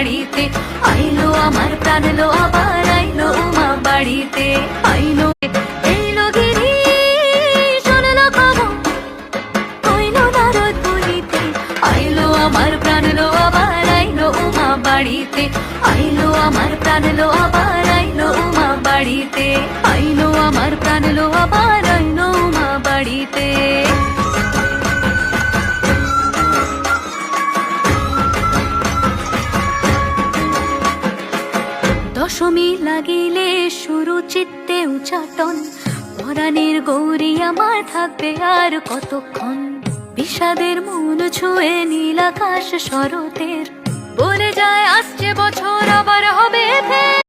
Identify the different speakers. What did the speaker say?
Speaker 1: বাড়িতে, আইলো আমার প্রাণ লো আবার আইলো উমা বাড়িতে, আইলো এলো গিরি শুনলো খবর কইলো নারদ বলিতে, আইলো আমার প্রাণ লো আবার আইলো উমা বাড়িতে, আইলো আমার প্রাণ লো আবার আইলো উমা বাড়িতে, আইলো আমার প্রাণ লো আবার আইলো উমা বাড়িতে। দশমী লাগিলে শুরু চিত্তে উচাটন, পরাণের গৌরী আমার থাকবে আর কতক্ষণ, বিষাদের মন ছুঁয়ে নীল আকাশ শরতের, বলে যায় আসছে বছর আবার হবে ফের।